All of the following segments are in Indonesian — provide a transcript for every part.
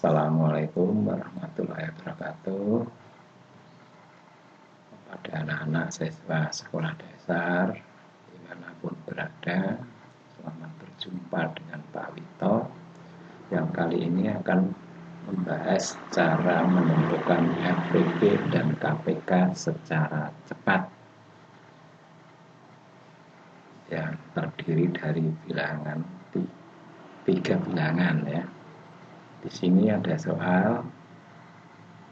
Assalamualaikum warahmatullahi wabarakatuh. Kepada anak-anak siswa sekolah dasar dimanapun berada, selamat berjumpa dengan Pak Wito yang kali ini akan membahas cara menentukan FPB dan KPK secara cepat yang terdiri dari bilangan 3 bilangan ya. Di sini ada soal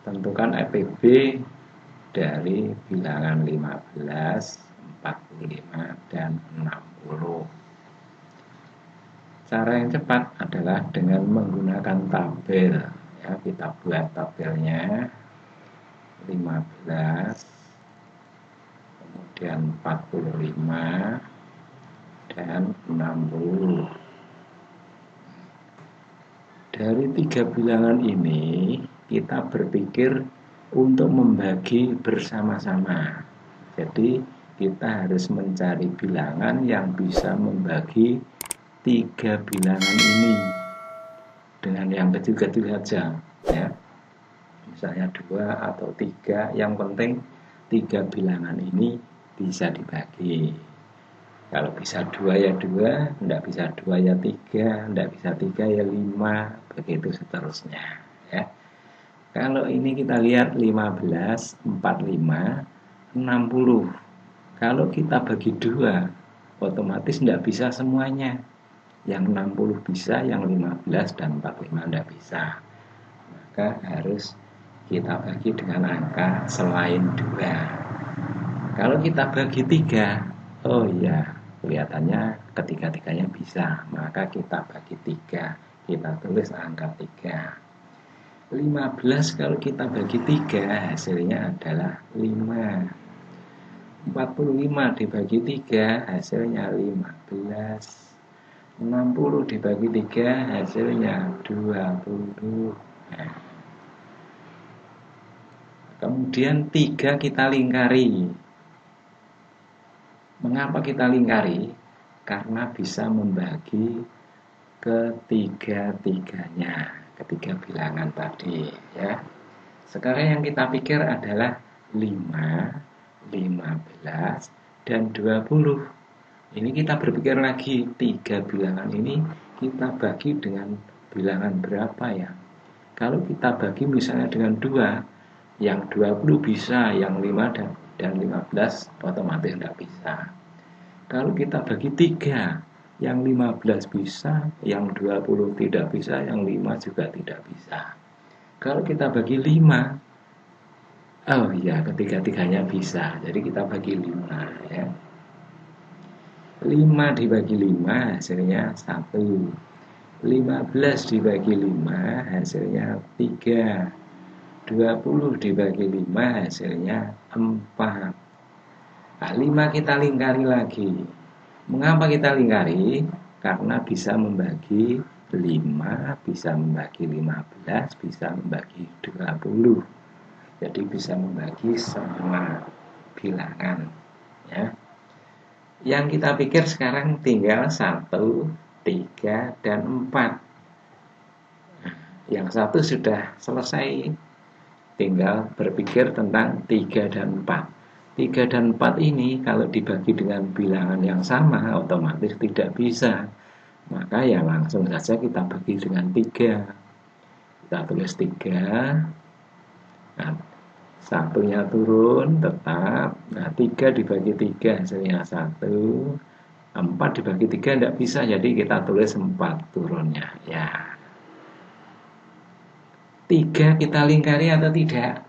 tentukan FPB dari bilangan 15, 45, dan 60. Cara yang cepat adalah dengan menggunakan tabel ya, kita buat tabelnya 15, kemudian 45, dan 60. Dari 3 bilangan ini kita berpikir untuk membagi bersama-sama. Jadi kita harus mencari bilangan yang bisa membagi 3 bilangan ini dengan yang kecil-kecil saja ya. Misalnya 2 atau 3, yang penting 3 bilangan ini bisa dibagi. Kalau bisa 2 ya 2, tidak bisa 2 ya 3, tidak bisa 3 ya 5, begitu seterusnya ya. Kalau ini kita lihat 15, 45, 60. Kalau kita bagi 2, otomatis tidak bisa semuanya. Yang 60 bisa, yang 15 dan 45 tidak bisa. Maka harus kita bagi dengan angka selain 2. Kalau kita bagi 3, oh iya, kelihatannya ketiga-tiganya bisa, maka kita bagi 3, kita tulis angka 3. 15 kalau kita bagi 3 hasilnya adalah 5. 45 dibagi 3 hasilnya 15. 60 dibagi 3 hasilnya 20. Nah, kemudian 3 kita lingkari. Mengapa kita lingkari? Karena bisa membagi ketiga-tiganya, ketiga bilangan tadi ya. Sekarang yang kita pikir adalah 5, 15, dan 20. Ini kita berpikir lagi, 3 bilangan ini kita bagi dengan bilangan berapa ya? Kalau kita bagi misalnya dengan 2, yang 20 bisa, yang 5 dan 15 otomatis tidak bisa. Kalau kita bagi 3, yang 15 bisa, yang 20 tidak bisa, yang 5 juga tidak bisa. Kalau kita bagi 5, oh iya, ketiga-tiganya bisa. Jadi kita bagi 5 ya. 5 dibagi 5 hasilnya 1. 15 dibagi 5 hasilnya 3. 20 dibagi 5 hasilnya 4. Nah, 5 kita lingkari lagi. Mengapa kita lingkari? Karena bisa membagi 5, bisa membagi 15, bisa membagi 20. Jadi bisa membagi semua bilangan ya. Yang kita pikir sekarang tinggal 1, 3, dan 4. Nah, yang 1 sudah selesai. Tinggal berpikir tentang 3 dan 4. 3 dan 4 ini kalau dibagi dengan bilangan yang sama otomatis tidak bisa. Maka ya langsung saja kita bagi dengan 3. Kita tulis 3. Nah, 1-nya turun tetap. Nah, 3 dibagi 3 hasilnya 1. 4 dibagi 3 tidak bisa, jadi kita tulis 4 turunnya ya. 3 kita lingkari atau tidak?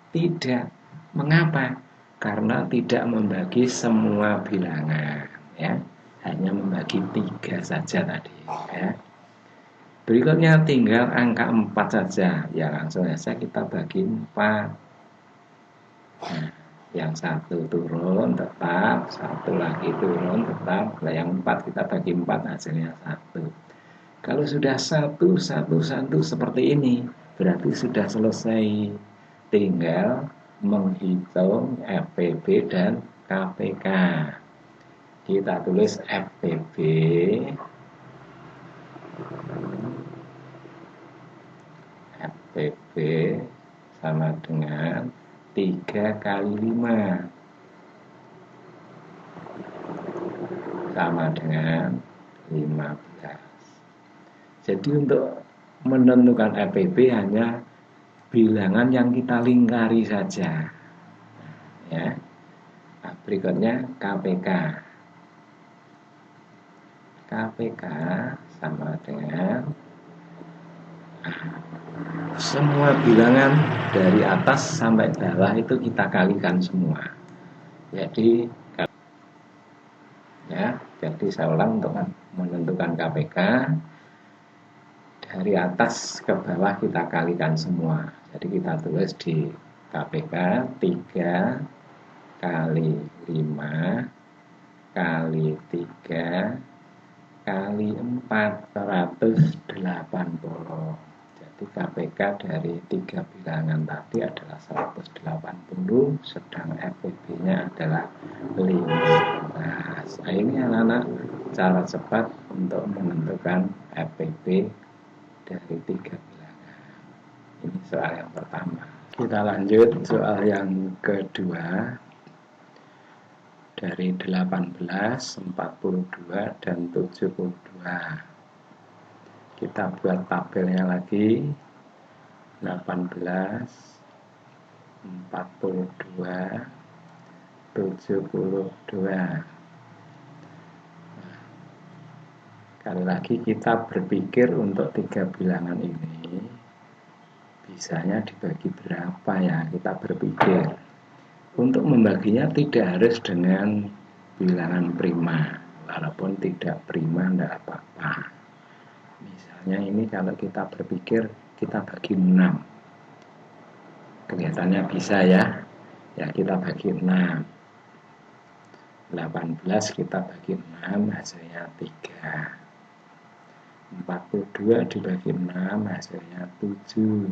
Tidak. Mengapa? Karena tidak membagi semua bilangan ya. Hanya membagi 3 saja tadi ya. Berikutnya tinggal angka 4 saja. Ya langsung saja kita bagi 4. Nah, yang 1 turun tetap, 1 lagi turun tetap. Nah, yang 4 kita bagi 4 hasilnya 1. Kalau sudah 1, 1, 1 seperti ini, berarti sudah selesai. Tinggal menghitung FPB dan KPK. Kita tulis FPB PB sama dengan 3 kali 5 sama dengan 15. Jadi untuk menentukan FPB hanya bilangan yang kita lingkari saja. Ya. Nah, berikutnya KPK. KPK sama dengan semua bilangan dari atas sampai bawah itu kita kalikan semua. Jadi jadi saya ulang, untuk menentukan KPK dari atas ke bawah kita kalikan semua. Jadi kita tulis di KPK 3 kali 5 kali 3 kali 4 180. Jadi KPK dari 3 bilangan tadi adalah 180, sedang FPB-nya adalah 15. Nah, ini anak-anak cara cepat untuk menentukan FPB dari 3 bilangan. Ini soal yang pertama. Kita lanjut soal yang kedua. Dari 18, 42, dan 72. Kita buat tabelnya lagi. 18, 42, 72. Sekali lagi kita berpikir untuk 3 bilangan ini bisanya dibagi berapa ya, kita berpikir. Untuk membaginya tidak harus dengan bilangan prima, walaupun tidak prima tidak apa-apa. Misalnya ini kalau kita berpikir kita bagi 6, kelihatannya bisa ya. Ya, kita bagi 6. 18 kita bagi 6 hasilnya 3. 42 dibagi 6 hasilnya 7.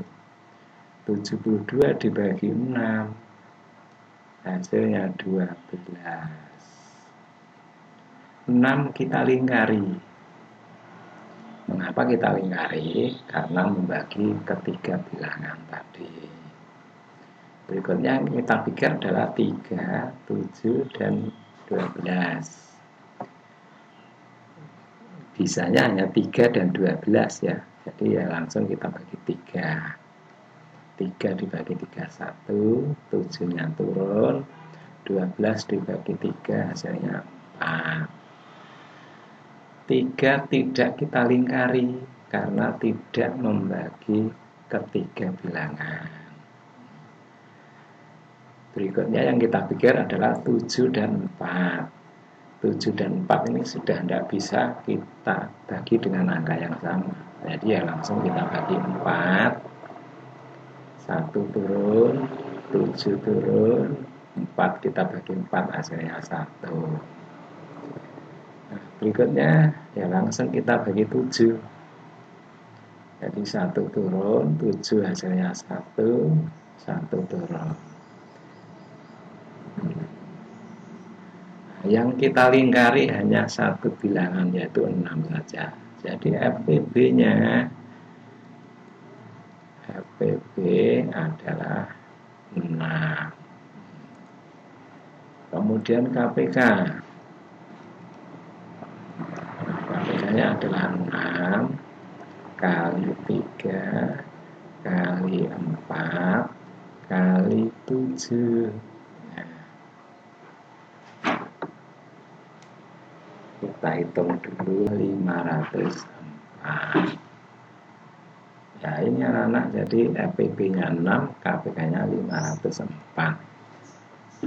72 dibagi 6 hasilnya 12. 6 kita lingkari. Mengapa kita lingkari? Karena membagi ketiga bilangan tadi. Berikutnya yang kita pikir adalah 3, 7, dan 12. Bisanya hanya 3 dan 12 ya. Jadi ya langsung kita bagi 3. 3 dibagi 3 1, 7-nya turun, 12 dibagi 3 hasilnya 4. 3 tidak kita lingkari karena tidak membagi ketiga bilangan. Berikutnya yang kita pikir adalah 7 dan 4. 7 dan 4 ini sudah tidak bisa kita bagi dengan angka yang sama. Jadi ya langsung kita bagi 4. 1 turun, 7 turun, 4 kita bagi 4 hasilnya 1. Nah, berikutnya ya langsung kita bagi 7. Jadi 1 turun, 7 hasilnya 1, 1 turun. Yang kita lingkari hanya satu bilangan, yaitu 6 saja. Jadi FPB adalah 6. Kemudian KPK. KPK-nya adalah 6 kali 3 kali 4 kali 7. Kita hitung dulu 504. Ya ini anak-anak, jadi FPB-nya 6, KPK-nya 504.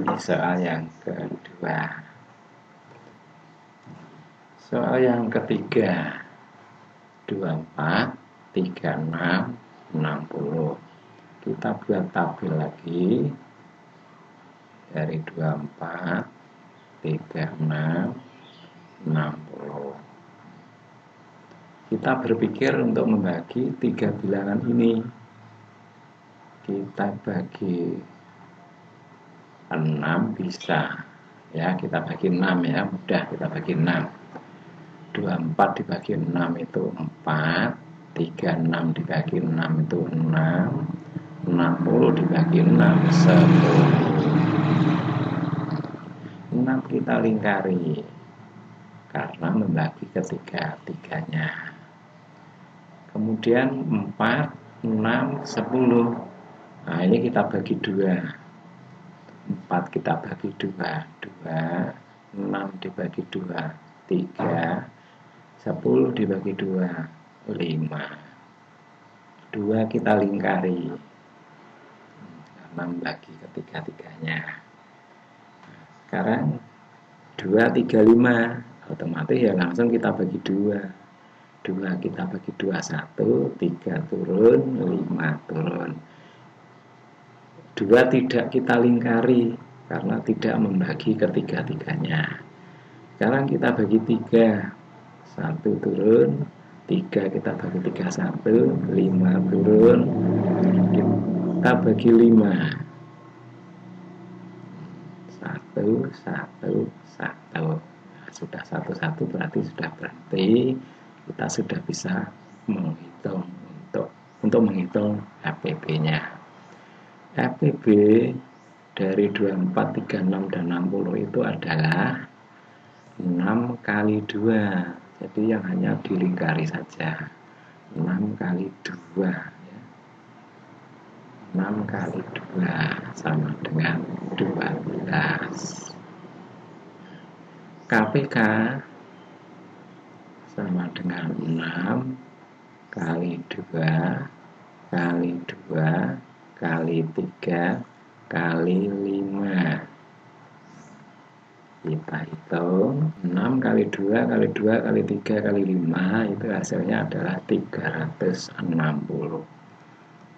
Ini soal yang kedua. Soal yang ketiga, 24, 36, 60. Kita buat tabel lagi. Dari 24, 36, 60. Kita berpikir untuk membagi 3 bilangan ini. Kita bagi 6 bisa. Ya, kita bagi 6 ya, mudah kita bagi 6. 24 dibagi 6 itu 4. 36 dibagi 6 itu 6. 60 dibagi 6 10. 6 kita lingkari karena membagi ketiga-tiganya. Kemudian 4, 6, 10. Nah, ini kita bagi 2. 4 kita bagi 2. 2, 6 dibagi 2, 3. 10 dibagi 2, 5. 2 kita lingkari karena membagi ketiga-tiganya. Sekarang 2, 3, 5. Otomatis ya langsung kita bagi 2. 2 kita bagi 2, 1. 3 turun, 5 turun. 2 tidak kita lingkari karena tidak membagi ketiga-tiganya. Sekarang kita bagi 3. 1 turun, 3 kita bagi 3, 1, 5 turun, kita bagi 5. 1, 1, 1. Nah, sudah 1 berarti sudah berhenti. Kita sudah bisa menghitung untuk menghitung FPB-nya. FPB dari 24, 36, dan 60 itu adalah 6 kali 2. Jadi yang hanya dilingkari saja. 6 kali 2 ya. 6 kali 2 sama dengan 12. KPK sama dengan 6 kali 2 kali 2 kali 3 kali 5. Kita hitung 6 kali 2 kali 2 kali 3 kali 5 itu hasilnya adalah 360.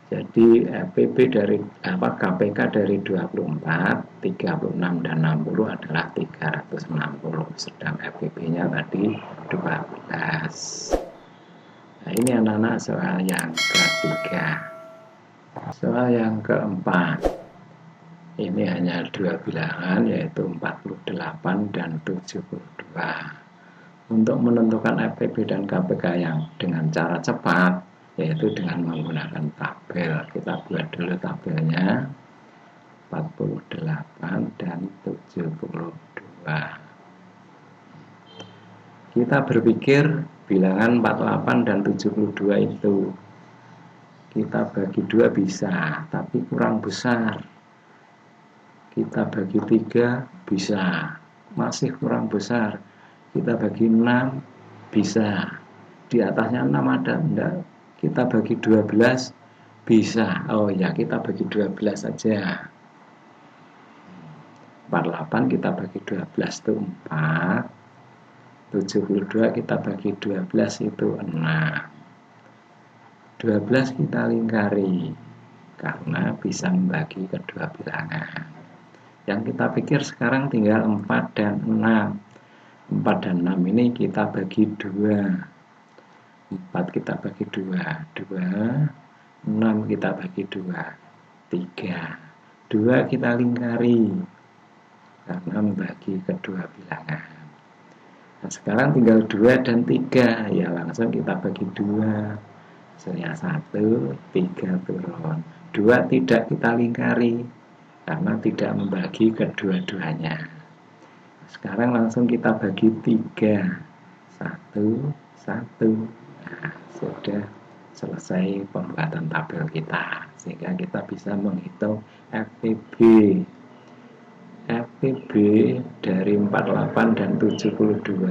Jadi FPB dari KPK dari 24, 36 dan 60 adalah 360. Sedang FPB-nya tadi 12. Nah, ini anak-anak soal yang ketiga. Soal yang keempat. Ini hanya 2 bilangan yaitu 48 dan 72. Untuk menentukan FPB dan KPK yang dengan cara cepat yaitu dengan menggunakan tabel. Kita buat dulu tabelnya 48 dan 72. Kita berpikir bilangan 48 dan 72 itu kita bagi 2 bisa, tapi kurang besar. Kita bagi 3 bisa, masih kurang besar. Kita bagi 6 bisa, di atasnya 6 ada enggak? Kita bagi 12 bisa. Oh ya, kita bagi 12 saja. 48 kita bagi 12 itu 4. 72 kita bagi 12 itu 6. 12 kita lingkari karena bisa membagi kedua bilangan. Yang kita pikir sekarang tinggal 4 dan 6. 4 dan 6 ini kita bagi 2. 4 kita bagi 2. 2. 6 kita bagi 2. 3. 2 kita lingkari karena membagi kedua bilangan. Nah, sekarang tinggal 2 dan 3. Ya langsung kita bagi 2. Hasilnya 1, 3 turun. 2 tidak kita lingkari karena tidak membagi kedua-duanya. Sekarang langsung kita bagi 3. 1, 1. Nah, sudah selesai pembuatan tabel kita. Sehingga kita bisa menghitung FPB. FPB dari 48 dan 72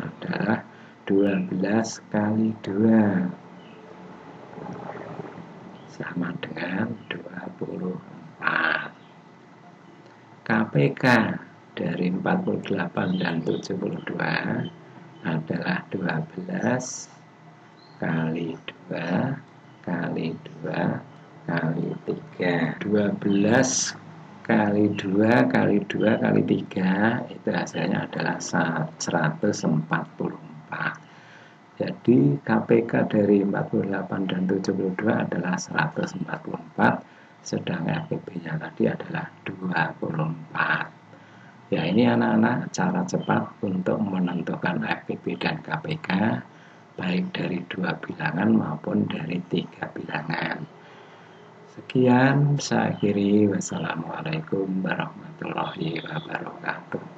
adalah 12 kali 2. Sama dengan 24. KPK dari 48 dan 72 adalah 12 kali 2 kali 2 kali 3. 12 kali 2 kali 2 kali 3 itu hasilnya adalah 144. Jadi KPK dari 48 dan 72 adalah 144. Sedang FPB-nya tadi adalah 24. Ya, ini anak-anak cara cepat untuk menentukan FPB dan KPK baik dari 2 bilangan maupun dari 3 bilangan. Sekian saya akhiri. Wassalamualaikum warahmatullahi wabarakatuh.